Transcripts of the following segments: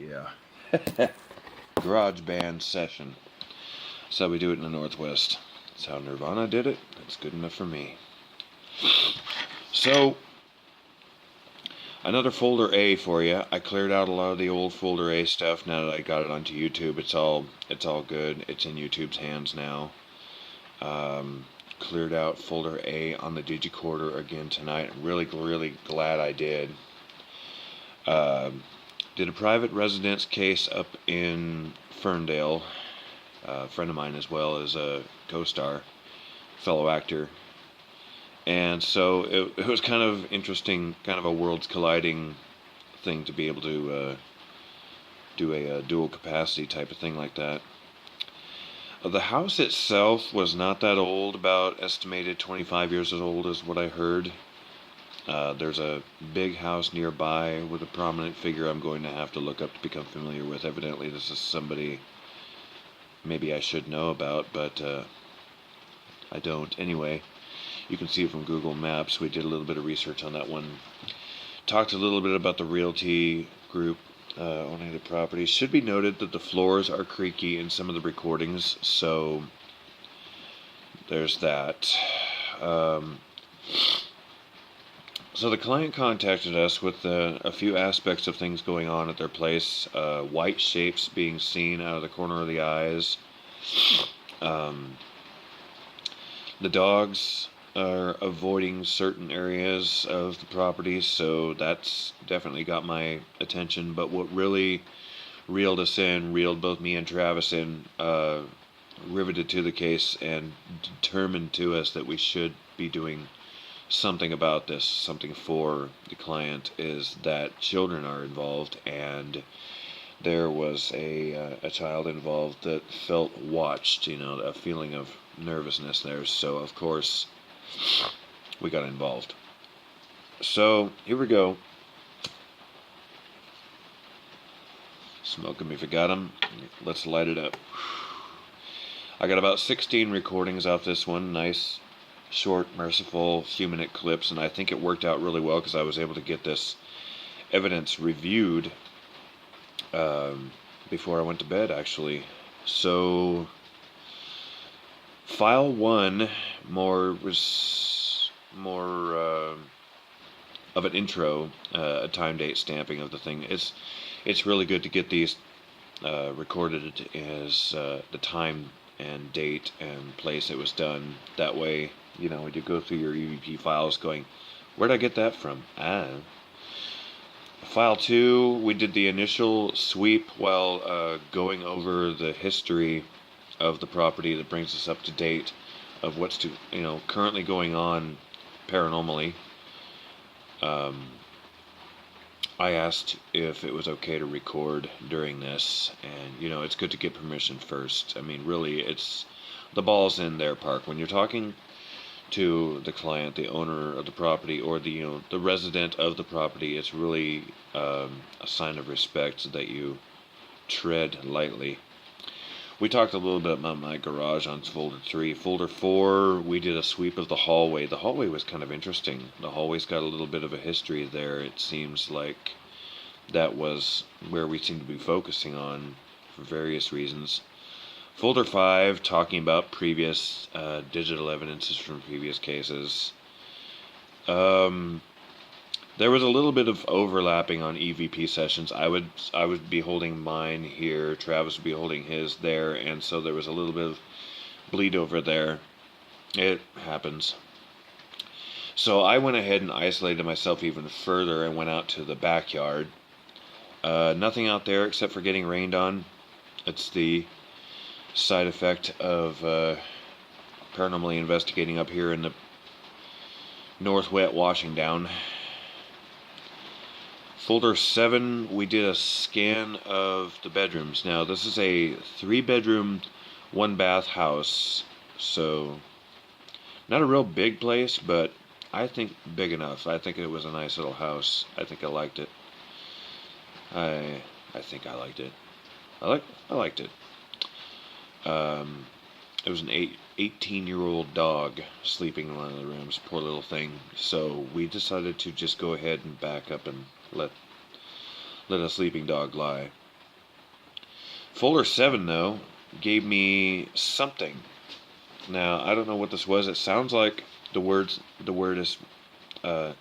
Yeah. Garage band session. That's how we do it in the Northwest. That's how Nirvana did it. That's good enough for me. So, another folder A for you. I cleared out a lot of the old folder A stuff now that I got it onto YouTube. It's all good. It's in YouTube's hands now. Cleared out folder A on the digicorder again tonight. I'm really glad I did. Did a private residence case up in Ferndale. A friend of mine as well as a co-star, fellow actor. And so it was kind of interesting, kind of a worlds colliding thing to be able to do a dual capacity type of thing like that. The house itself was not that old, about estimated 25 years old is what I heard. There's a big house nearby with a prominent figure I'm going to have to look up to become familiar with. Evidently this is somebody maybe I should know about, but I don't. Anyway, you can see it from Google Maps. We did a little bit of research on that one. Talked a little bit about the realty group owning the property. Should be noted that the floors are creaky in some of the recordings, so there's that. So the client contacted us with a few aspects of things going on at their place. White shapes being seen out of the corner of the eyes. The dogs are avoiding certain areas of the property, so that's definitely got my attention. But what really reeled both me and Travis in, riveted to the case and determined to us that we should be doing something about this, something for the client, is that children are involved, and there was a child involved that felt watched, a feeling of nervousness there. So of course we got involved. So here we go. Smoke 'em if you got 'em. Let's light it up. I got about 16 recordings off this one. Nice, short, merciful, few-minute clips, and I think it worked out really well because I was able to get this evidence reviewed before I went to bed, actually. So, file 1 was more of an intro, a time date stamping of the thing. It's really good to get these recorded as the time and date and place it was done. That way, when you go through your EVP files going, where'd I get that from? File 2, we did the initial sweep while going over the history of the property that brings us up to date of what's currently going on paranormally. I asked if it was okay to record during this, and it's good to get permission first. I mean, really, the ball's in their park. When you're talking to the client, the owner of the property, or the resident of the property, it's really a sign of respect that you tread lightly. We talked a little bit about my garage on folder 3. Folder 4, we did a sweep of the hallway. The hallway was kind of interesting. The hallway's got a little bit of a history there. It seems like that was where we seem to be focusing on for various reasons. Folder 5, talking about previous digital evidences from previous cases. There was a little bit of overlapping on EVP sessions. I would be holding mine here, Travis would be holding his there, and so there was a little bit of bleed over there. It happens. So I went ahead and isolated myself even further and went out to the backyard. Nothing out there except for getting rained on. It's the side effect of paranormally investigating up here in the north wet washing down. Folder 7, we did a scan of the bedrooms. Now, this is a 3-bedroom, 1-bath house, so not a real big place, but I think big enough. I think it was a nice little house. I think I liked it. I think I liked it. I liked it. It was an 18-year-old dog sleeping in one of the rooms. Poor little thing. So we decided to just go ahead and back up and let a sleeping dog lie. Folder 7, though, gave me something. Now, I don't know what this was. It sounds like the word is... now,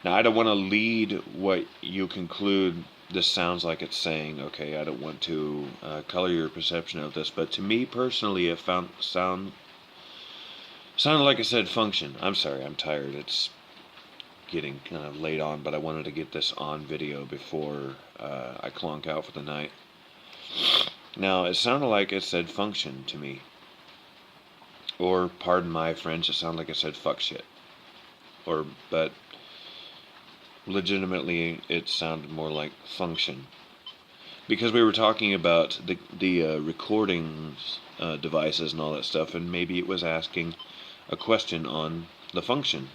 I don't want to lead what you conclude this sounds like it's saying. Okay, I don't want to color your perception of this. But to me, personally, it sounded like I said function. I'm sorry, I'm tired. It's getting kind of late on, but I wanted to get this on video before I clonk out for the night. Now, it sounded like it said function to me. Or, pardon my French, it sounded like it said fuck shit. But legitimately, it sounded more like function. Because we were talking about the recordings devices and all that stuff, and maybe it was asking a question on the function.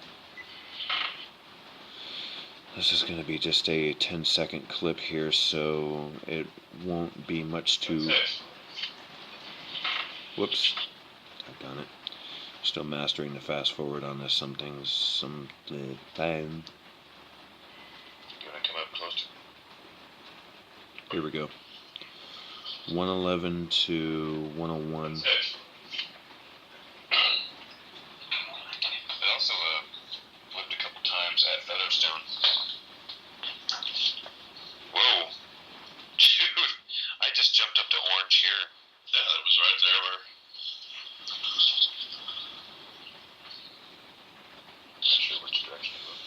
This is going to be just a 10-second clip here, so it won't be much to... Whoops. I've done it. Still mastering the fast forward on this. Some time. You want to come up closer? Here we go. 111 to 101. It also flipped a couple times at Featherstone. Whoa. Dude, I just jumped up to orange here. Yeah, that was right there where... Not sure which direction it was.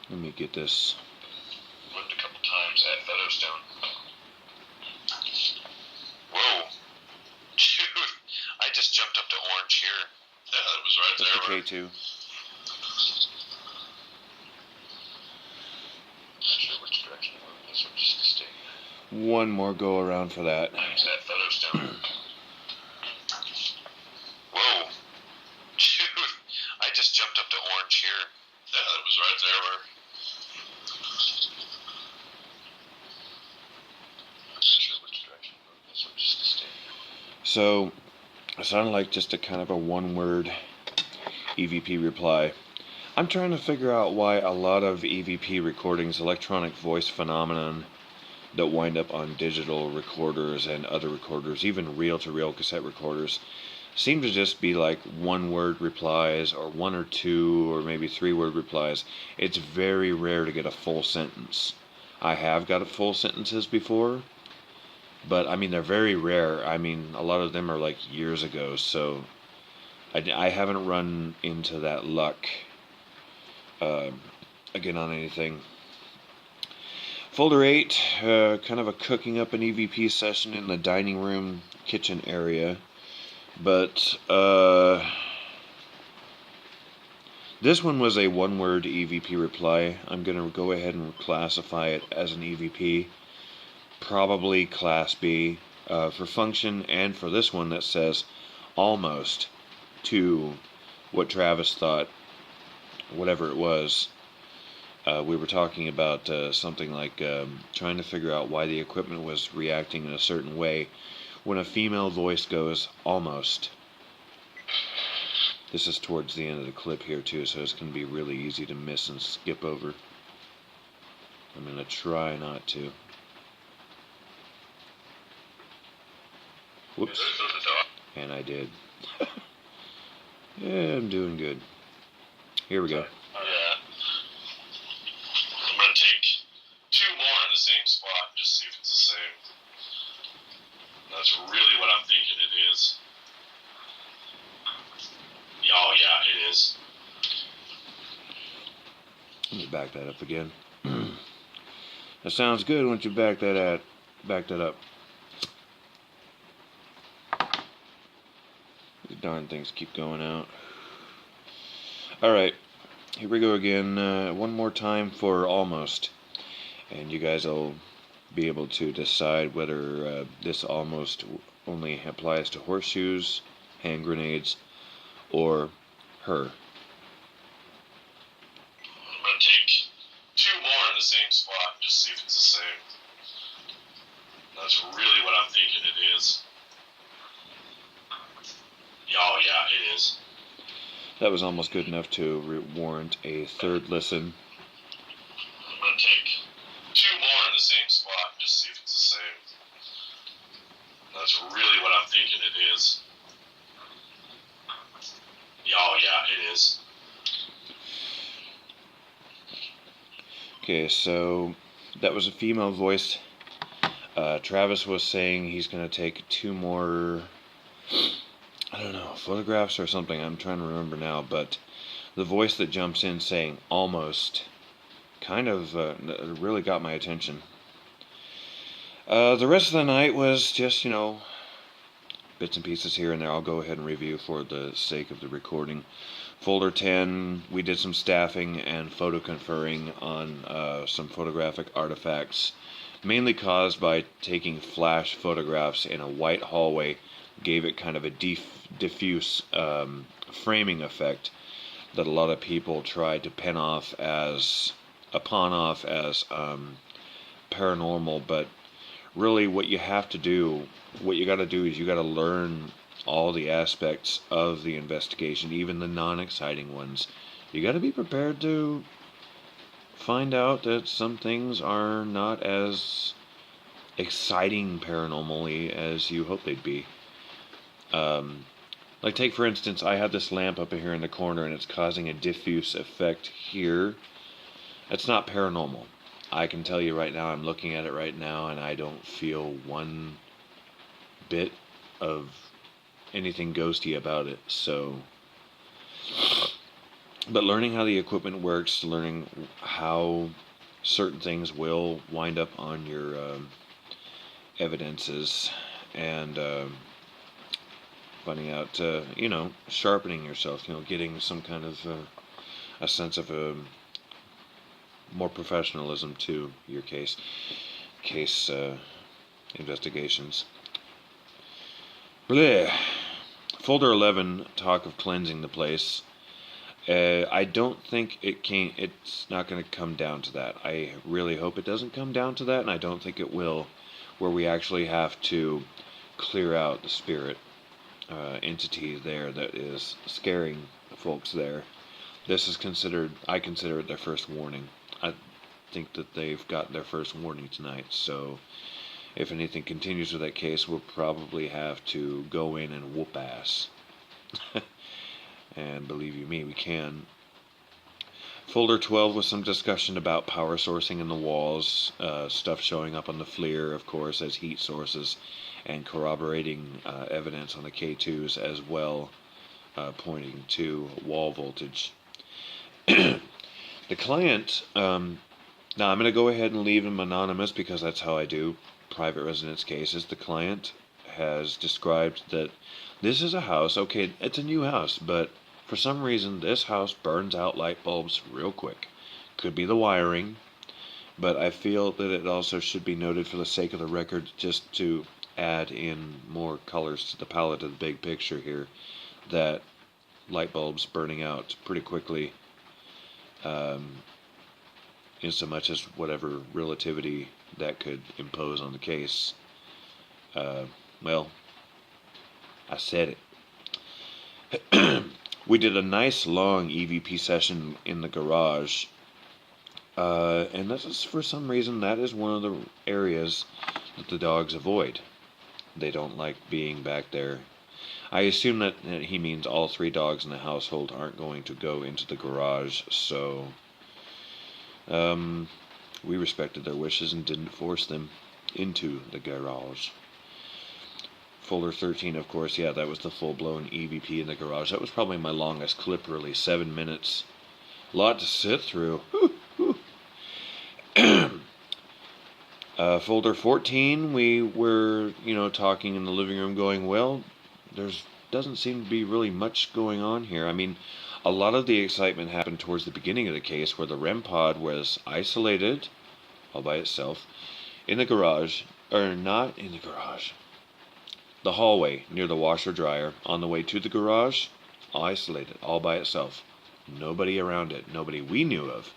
Let me get this. Flipped a couple times at Featherstone. Whoa. Dude, I just jumped up to orange here. Yeah, that was right there. That's the K2. Not sure which direction it was. This one just stay. One more go around for that. Times at Featherstone. Whoa. Dude, I just jumped up to orange here. Yeah, that was right there where... I'm not sure which direction it was. This one just stay. So, it sounded like just a kind of a one-word EVP reply. I'm trying to figure out why a lot of EVP recordings, electronic voice phenomenon, that wind up on digital recorders and other recorders, even reel-to-reel cassette recorders, seem to just be like one-word replies, or one or two, or maybe three-word replies. It's very rare to get a full sentence. I have got full sentences before, but I mean, they're very rare. I mean, a lot of them are like years ago, so I haven't run into that luck again on anything. Folder 8, kind of a cooking up an EVP session in the dining room kitchen area. But this one was a one-word EVP reply. I'm going to go ahead and classify it as an EVP. Probably Class B for function, and for this one that says almost to what Travis thought, whatever it was. We were talking about something like trying to figure out why the equipment was reacting in a certain way when a female voice goes almost. This is towards the end of the clip here too, so it's going to be really easy to miss and skip over. I'm going to try not to. Whoops. And I did. Yeah, I'm doing good. Here we go. Yeah. I'm going to take two more in the same spot and just see if it's the same. That's really what I'm thinking it is. Oh, yeah, it is. Let me back that up again. That sounds good once you back that up. These darn things keep going out. Alright, here we go again. One more time for almost. And you guys will be able to decide whether this almost only applies to horseshoes, hand grenades, or her. I'm going to take two more in the same spot and just see if it's the same. That's really what I'm thinking it is. Oh, yeah, it is. That was almost good enough to warrant a third listen. I'm going to take two more in the same spot and just see if it's the same. it is. Oh, yeah, it is. Okay, so that was a female voice. Travis was saying he's going to take 2 more, I don't know, photographs or something. I'm trying to remember now, but the voice that jumps in saying almost kind of really got my attention. The rest of the night was just, bits and pieces here and there. I'll go ahead and review for the sake of the recording. Folder 10, we did some staffing and photo conferring on some photographic artifacts, mainly caused by taking flash photographs in a white hallway. Gave it kind of a diffuse framing effect that a lot of people tried to pawn off as paranormal, but really what you got to do is you got to learn all the aspects of the investigation, even the non-exciting ones. You got to be prepared to find out that some things are not as exciting paranormally as you hope they'd be. Like take for instance, I have this lamp up here in the corner and it's causing a diffuse effect here. It's not paranormal. I can tell you right now, I'm looking at it right now and I don't feel one bit of anything ghosty about it. So, but learning how the equipment works, learning how certain things will wind up on your evidences, and finding out, sharpening yourself, getting some kind of a sense of more professionalism to your case investigations. Blech. Folder 11, talk of cleansing the place. I don't think it's not going to come down to that. I really hope it doesn't come down to that, and I don't think it will, where we actually have to clear out the spirit entity there that is scaring folks there. I consider it their first warning. I think that they've got their first warning tonight, so if anything continues with that case, we'll probably have to go in and whoop ass. And believe you me, we can. Folder 12 was some discussion about power sourcing in the walls, stuff showing up on the FLIR, of course, as heat sources, and corroborating evidence on the K2s as well, pointing to wall voltage. The client, now I'm going to go ahead and leave him anonymous because that's how I do private residence cases. The client has described that this is a house, okay, it's a new house, but for some reason this house burns out light bulbs real quick. Could be the wiring, but I feel that it also should be noted for the sake of the record, just to add in more colors to the palette of the big picture here, that light bulbs burning out pretty quickly, in so much as whatever relativity that could impose on the case. Well, I said it. We did a nice long EVP session in the garage, and this is, for some reason, that is one of the areas that the dogs avoid. They don't like being back there. I assume that he means all 3 dogs in the household aren't going to go into the garage, so we respected their wishes and didn't force them into the garage. Folder 13, of course, yeah, that was the full-blown EVP in the garage. That was probably my longest clip, really, 7 minutes. A lot to sit through. Folder 14, we were, talking in the living room going, well, doesn't seem to be really much going on here. I mean, a lot of the excitement happened towards the beginning of the case, where the REM pod was isolated, all by itself, in the garage, or not in the garage, the hallway near the washer dryer, on the way to the garage, isolated, all by itself. Nobody around it, nobody we knew of.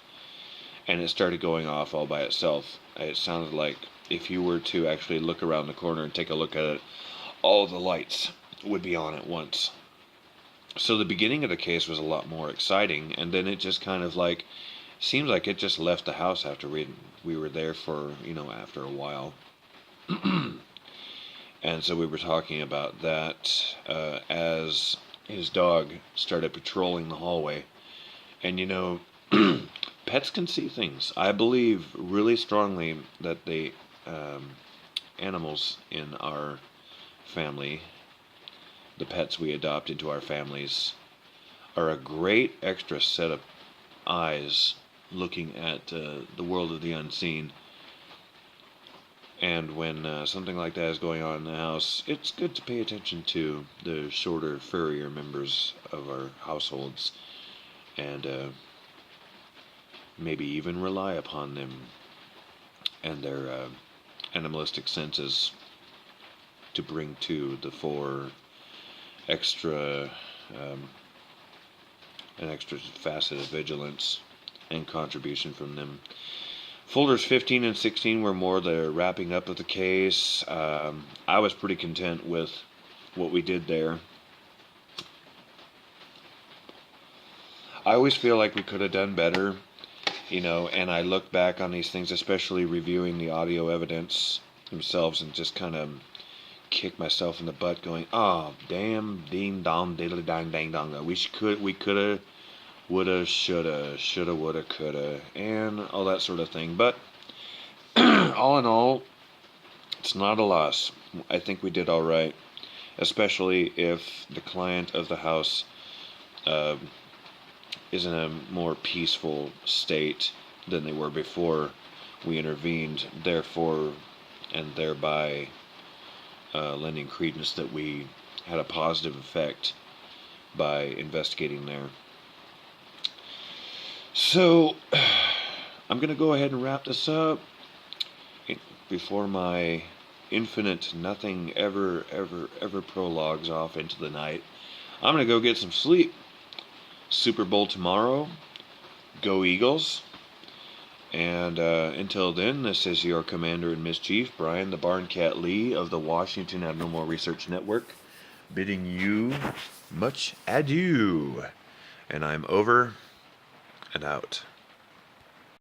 And it started going off all by itself. It sounded like if you were to actually look around the corner and take a look at it, all the lights would be on at once. So the beginning of the case was a lot more exciting, and then it just kind of seems like it just left the house after we were there for, after a while. And so we were talking about that as his dog started patrolling the hallway. And pets can see things. I believe really strongly that animals in our family, the pets we adopt into our families, are a great extra set of eyes looking at the world of the unseen. And when something like that is going on in the house, it's good to pay attention to the shorter, furrier members of our households, and maybe even rely upon them and their animalistic senses to bring to the fore extra an extra facet of vigilance and contribution from them. Folders 15 and 16 were more the wrapping up of the case. I was pretty content with what we did there. I always feel like we could have done better, and I look back on these things, especially reviewing the audio evidence themselves, and just kind of kick myself in the butt going, oh, damn, ding, dong, diddly, dang, dang, dong. We could have, woulda, shoulda, woulda, coulda, and all that sort of thing. But all in all, it's not a loss. I think we did all right, especially if the client of the house is in a more peaceful state than they were before we intervened, therefore and thereby lending credence that we had a positive effect by investigating there. So I'm going to go ahead and wrap this up before my infinite nothing ever prologues off into the night. I'm going to go get some sleep. Super Bowl tomorrow. Go Eagles. And until then, this is your Commander-in-Chief, Brian the Barn Cat Lee of the Washington Abnormal Research Network, bidding you much adieu. And I'm over and out.